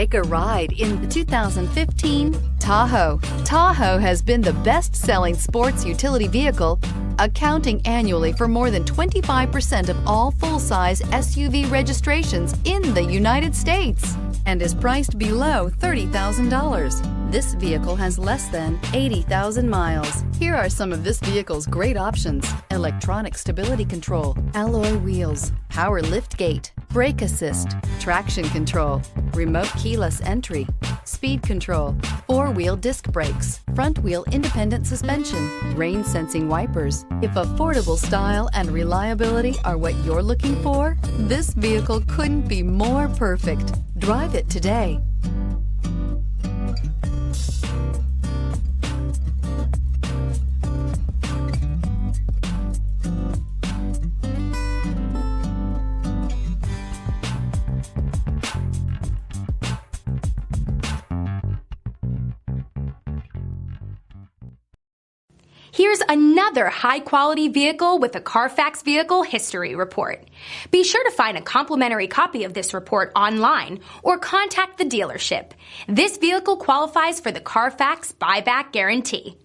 Take a ride in the 2015 Tahoe. Tahoe has been the best-selling sports utility vehicle, accounting annually for more than 25% of all full-size SUV registrations in the United States and is priced below $30,000. This vehicle has less than 80,000 miles. Here are some of this vehicle's great options: electronic stability control, alloy wheels, power liftgate, brake assist, traction control, remote keyless entry, speed control, four-wheel disc brakes, front-wheel independent suspension, rain-sensing wipers. If affordable style and reliability are what you're looking for, this vehicle couldn't be more perfect. Drive it today. Here's another high-quality vehicle with a Carfax Vehicle History Report. Be sure to find a complimentary copy of this report online or contact the dealership. This vehicle qualifies for the Carfax Buyback Guarantee.